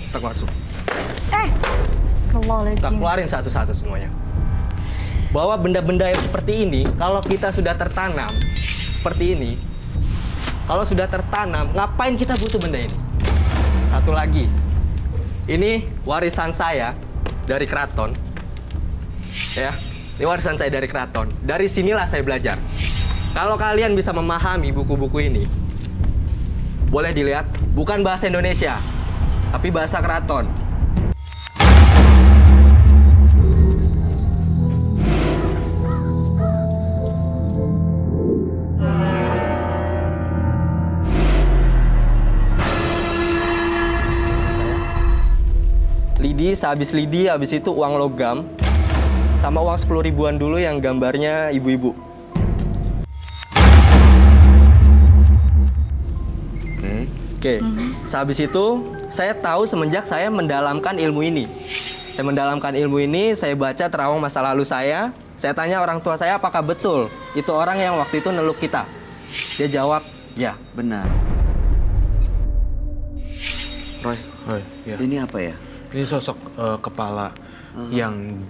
kita masuk. Kita Astagfirullahaladzim. keluarin satu-satu semuanya. Bahwa benda-benda yang seperti ini, kalau kita sudah tertanam seperti ini, kalau sudah tertanam, ngapain kita butuh benda ini? Satu lagi, ini warisan saya dari keraton, ya. Ini warisan saya dari keraton. Dari sinilah saya belajar. Kalau kalian bisa memahami buku-buku ini, boleh dilihat, bukan bahasa Indonesia, tapi bahasa keraton. Lidi, sehabis lidi, habis itu uang logam, sama uang 10 ribuan dulu yang gambarnya ibu-ibu. Oke, sehabis itu saya tahu semenjak saya mendalamkan ilmu ini. Saya mendalamkan ilmu ini, saya baca terawang masa lalu saya tanya orang tua saya apakah betul itu orang yang waktu itu neluk kita. Dia jawab, ya. Benar. Roy, Oh, ya. ini apa ya? Ini sosok kepala yang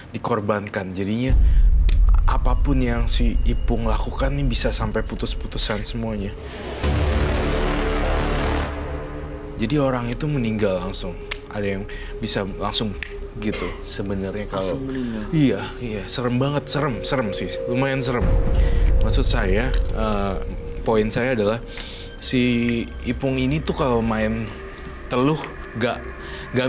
dikorbankan. Jadinya apapun yang si Ipung lakukan nih bisa sampai putus-putusan semuanya. Jadi orang itu meninggal langsung. Ada yang bisa langsung gitu sebenarnya kalau. Langsung meninggal? Iya, serem banget, serem sih, lumayan serem. Maksud saya, poin saya adalah si Ipung ini tuh kalau main teluh gak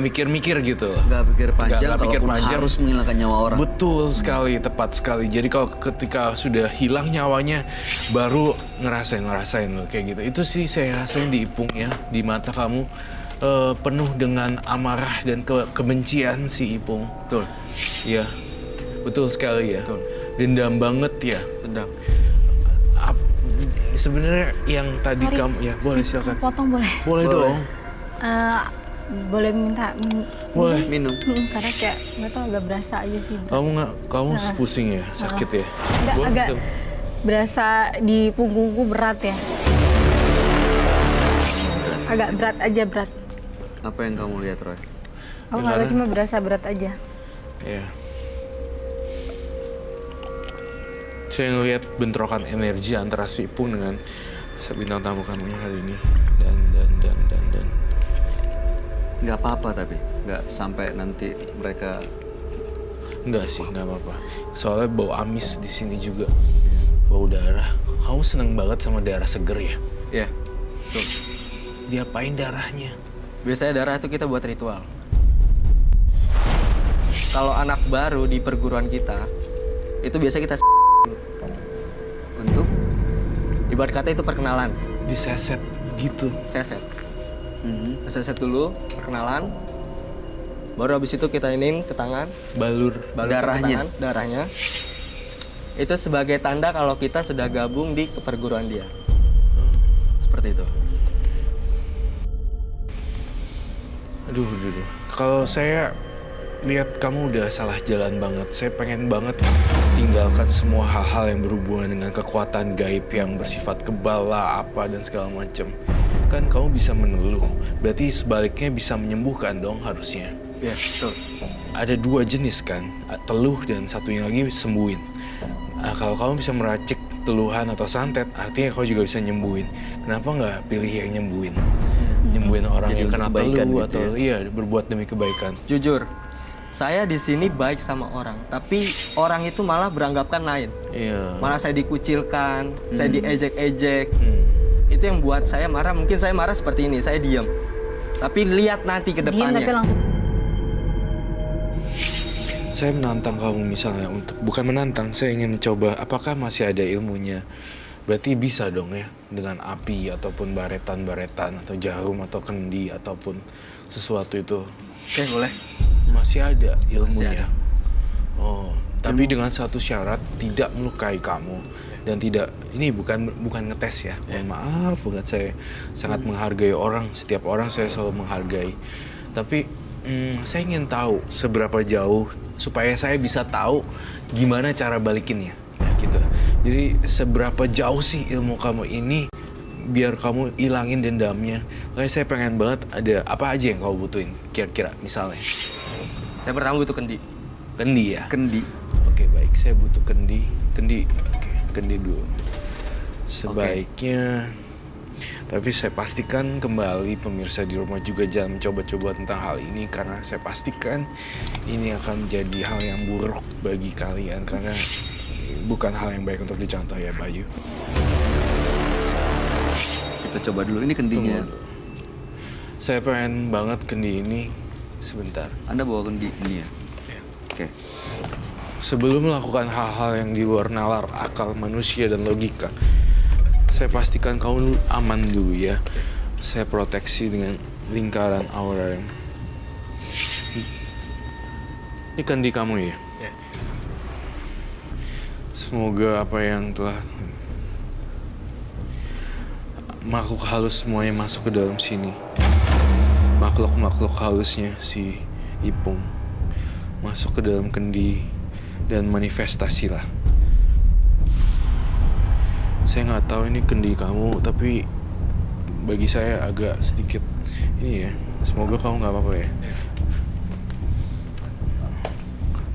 mikir-mikir gitu. Gak pikir panjang, Nggak pikir kalaupun panjang. harus menghilangkan nyawa orang. Betul sekali, tepat sekali. Jadi kalau ketika sudah hilang nyawanya, baru ngerasain loh kayak gitu. Itu sih saya rasain di Ipung ya, di mata kamu penuh dengan amarah dan kebencian si Ipung. Betul. Iya, betul sekali ya. Betul. Dendam banget ya. Dendam. Sebenarnya yang tadi Sorry. kamu, ya boleh silakan. Potong boleh? Boleh dong. Boleh minta Boleh. Minum. karena kayak nggak tahu agak berasa aja sih. Kamu pusing ya, sakit ya? Nggak, Boleh, agak betul. berasa di punggungku berat ya. Agak berat aja, berat. Apa yang kamu lihat, Roy? Aku nggak tahu, cuma berasa berat aja. Iya. Saya ngelihat bentrokan energi antara si Ipung dengan bintang tamu kami hari ini. Dan. Nggak apa-apa tapi, nggak sampai nanti mereka. Enggak sih, nggak apa-apa. Soalnya bau amis di sini juga. Bau darah. Kamu seneng banget sama darah seger ya? Iya. Betul. Diapain darahnya? Biasanya darah itu kita buat ritual. Kalau anak baru di perguruan kita, itu biasa kita Untuk? ibarat kata itu perkenalan, Diseset gitu. seset. Seset dulu, perkenalan. Baru habis itu kita iniin ke tangan, Balur. balur ke Darahnya? tangan, darahnya. Itu sebagai tanda kalau kita sudah gabung di perguruan dia. Seperti itu. Aduh. Kalau saya lihat kamu udah salah jalan banget. Saya pengen banget tinggalkan semua hal-hal yang berhubungan dengan kekuatan gaib yang bersifat kebal lah, apa dan segala macam. Kan kamu bisa meneluh, berarti sebaliknya bisa menyembuhkan dong harusnya. Iya, betul. Ada dua jenis kan, teluh dan satunya lagi sembuhin. Nah, kalau kamu bisa meracik teluhan atau santet, artinya kamu juga bisa nyembuhin. Kenapa nggak pilih yang nyembuhin? Nyembuhin orang Jadi yang untuk kena kebaikan teluh gitu atau iya berbuat demi kebaikan. Jujur, saya di sini baik sama orang, tapi orang itu malah beranggapan lain. Iya. Malah saya dikucilkan, saya diejek-ejek. Itu yang buat saya marah. Mungkin saya marah seperti ini, saya diam. Tapi lihat nanti ke Diam tapi depannya. langsung. Saya menantang kamu misalnya untuk, bukan menantang, saya ingin mencoba apakah masih ada ilmunya. Berarti bisa dong ya, dengan api ataupun baretan-baretan atau jarum atau kendi ataupun sesuatu itu. Oke, boleh. Masih ada ilmunya. Masih ada. Oh, tapi dengan satu syarat, tidak melukai kamu dan tidak, ini bukan ngetes ya. Mohon maaf banget, saya sangat menghargai orang, setiap orang saya selalu menghargai. Tapi saya ingin tahu seberapa jauh supaya saya bisa tahu gimana cara balikinnya gitu. Jadi seberapa jauh sih ilmu kamu ini biar kamu ilangin dendamnya. Kayak saya pengen banget ada apa aja yang kamu butuhin kira-kira misalnya. Saya pertama butuh kendi. Kendi ya? Kendi. Oke, baik. Saya butuh kendi. Kendi. Oke, kendi dulu. Sebaiknya tapi saya pastikan kembali pemirsa di rumah juga jangan mencoba-coba tentang hal ini karena saya pastikan ini akan menjadi hal yang buruk bagi kalian karena bukan hal yang baik untuk dicontoh ya Bayu. Kita coba dulu, ini kendinya. Tunggu dulu. Saya pengen banget kendi ini sebentar. Anda bawa kendi ini ya? Oke. Sebelum melakukan hal-hal yang di luar nalar akal manusia dan logika, saya pastikan kamu aman dulu ya. Saya proteksi dengan lingkaran aura yang... Ini kendi kamu ya? Ya. Semoga apa yang telah... makhluk halus semuanya masuk ke dalam sini. Makhluk-makhluk halusnya si Ipung masuk ke dalam kendi dan manifestasilah. Saya nggak tahu ini kendi kamu, tapi bagi saya agak sedikit ini ya. Semoga kamu nggak apa-apa ya.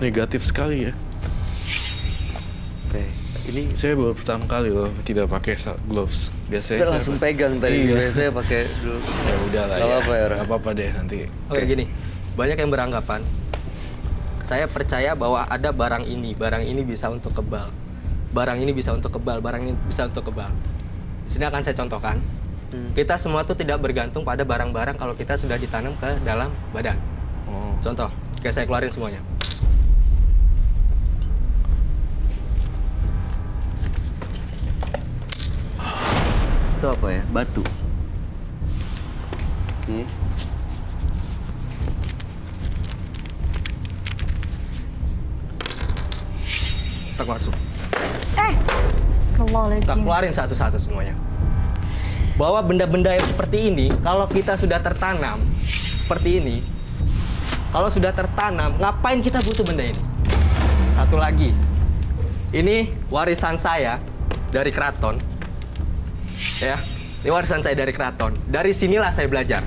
Negatif sekali ya. Oke. Ini saya baru pertama kali loh tidak pakai gloves. Biasanya Kita saya langsung pegang tadi. Iya. Saya pakai dulu. Ya udahlah Gak ya. apa-apa ya, Ra. Gak apa-apa deh nanti. Oke, gini. Banyak yang beranggapan saya percaya bahwa ada barang ini bisa untuk kebal. Barang ini bisa untuk kebal, barang ini bisa untuk kebal. Di sini akan saya contohkan. Kita semua tuh tidak bergantung pada barang-barang kalau kita sudah ditanam ke dalam badan. Oh. Contoh, kayak saya keluarin semuanya. Itu apa ya? Batu. Oke. Kita masuk. Kita Astagfirullahaladzim. keluarin satu-satu semuanya. Bahwa benda-benda yang seperti ini, kalau kita sudah tertanam seperti ini, kalau sudah tertanam, ngapain kita butuh benda ini? Satu lagi, ini warisan saya dari keraton. Ya, ini warisan saya dari keraton. Dari sinilah saya belajar.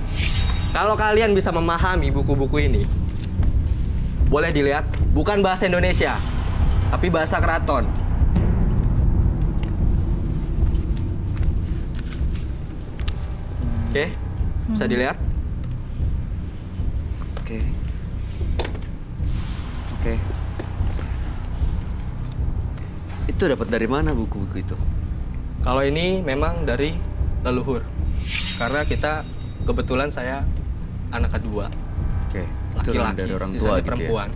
Kalau kalian bisa memahami buku-buku ini, boleh dilihat, bukan bahasa Indonesia, tapi bahasa keraton. Oke, bisa dilihat? Oke. Oke. Itu dapat dari mana buku-buku itu? Kalau ini memang dari leluhur. Karena kita kebetulan saya anak kedua, Oke. Itu laki-laki, dari orang tua sisanya gitu perempuan.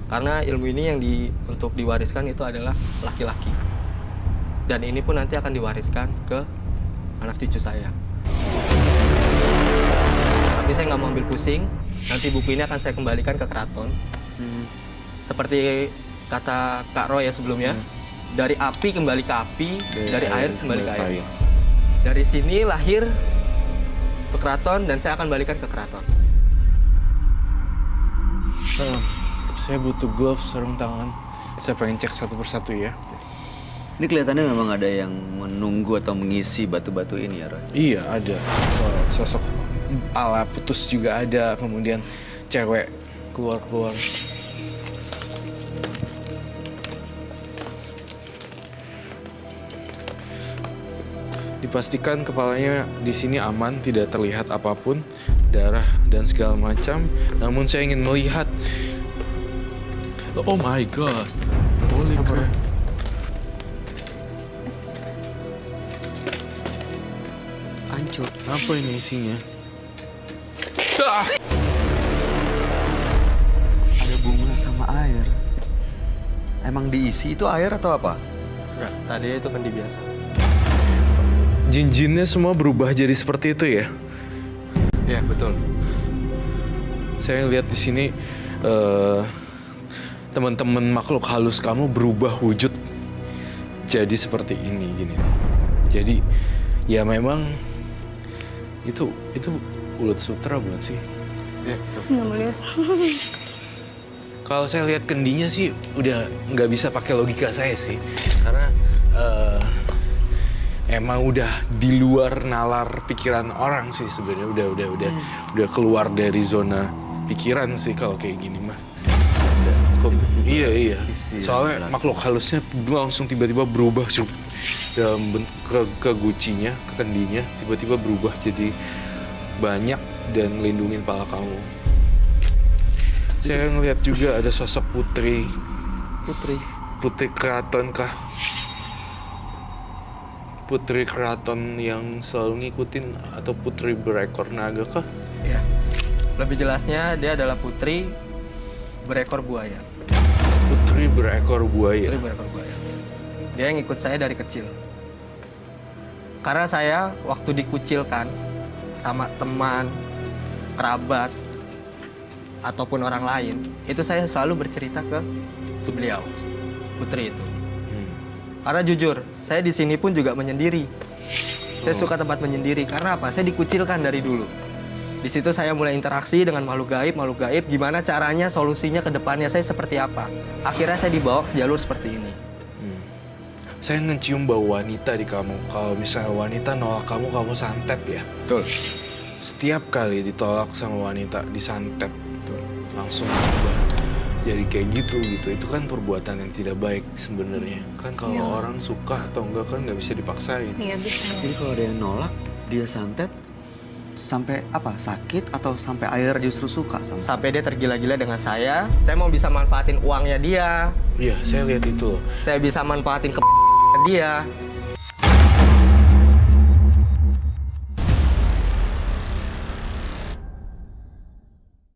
Karena ilmu ini yang untuk diwariskan itu adalah laki-laki. Dan ini pun nanti akan diwariskan ke anak cucu saya. Tapi saya nggak mau ambil pusing. Nanti buku ini akan saya kembalikan ke keraton. Seperti kata Kak Roy ya sebelumnya, dari api kembali ke api, dari air kembali ke air. Dari sini lahir ke keraton dan saya akan balikan ke keraton. Saya butuh gloves, sarung tangan. Saya pengen cek satu persatu ya. Ini kelihatannya memang ada yang menunggu atau mengisi batu-batu ini ya, Roy? Iya, ada. Sosok pala putus juga ada. Kemudian cewek keluar-keluar. Dipastikan kepalanya di sini aman, tidak terlihat apapun, darah dan segala macam. Namun saya ingin melihat. Oh my god. Holy crap. Hancur. Apa ini isinya? Ada bunga sama air. Emang diisi itu air atau apa? Enggak, tadi itu kendi biasa. Jin-jinnya semua berubah jadi seperti itu ya? Iya, betul. Saya lihat di sini teman-teman makhluk halus kamu berubah wujud jadi seperti ini gini. Jadi ya memang itu ulet sutra bukan sih? Iya, betul. Nggak melihat. Kalau saya lihat kendinya sih udah nggak bisa pakai logika saya sih, karena emang udah di luar nalar pikiran orang sih sebenarnya. Udah keluar dari zona pikiran sih kalau kayak gini mah. Iya. Soalnya makhluk halusnya langsung tiba-tiba berubah dalam ke gucinya, ke kendinya, tiba-tiba berubah jadi banyak dan ngelindungin pala kamu. Saya ngeliat juga ada sosok putri keraton kah? Putri keraton yang selalu ngikutin atau putri berekor naga kah? Ya. Lebih jelasnya dia adalah putri berekor buaya. Putri berekor buaya. Putri berekor buaya. Dia yang ikut saya dari kecil. Karena saya waktu dikucilkan sama teman, kerabat, ataupun orang lain, itu saya selalu bercerita ke beliau, putri itu. Karena jujur, saya di sini pun juga menyendiri. Saya suka tempat menyendiri. Karena apa? Saya dikucilkan dari dulu. Di situ saya mulai interaksi dengan makhluk gaib, gimana caranya, solusinya ke depannya saya seperti apa. Akhirnya saya dibawa ke jalur seperti ini. Saya ngecium bau wanita di kamu. Kalau misalnya wanita nolak kamu, kamu santet ya? Betul. Setiap kali ditolak sama wanita, disantet. Langsung berubah. Jadi kayak gitu. Itu kan perbuatan yang tidak baik sebenarnya. Kan kalau orang suka atau enggak kan nggak bisa dipaksain. Iya, bisa. Jadi kalau ada yang nolak, dia santet, sampai apa? Sakit atau sampai air justru suka sama? Sampai dia tergila-gila dengan saya mau bisa manfaatin uangnya dia. Iya, saya lihat itu loh. Saya bisa manfaatin ke dia.